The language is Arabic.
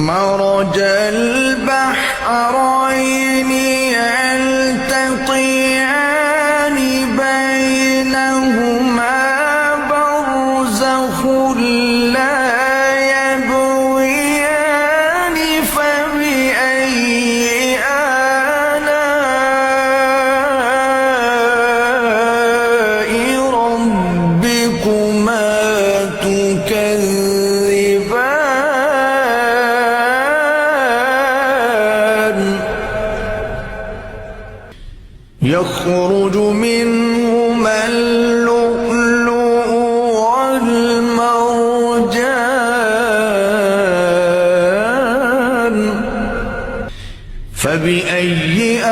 مرج البحرين يلتقيان بينهما برزخ لا يبغيان فبأي آلاء ربكما تكذبان يخرج منهما اللؤلؤ والمرجان فبأي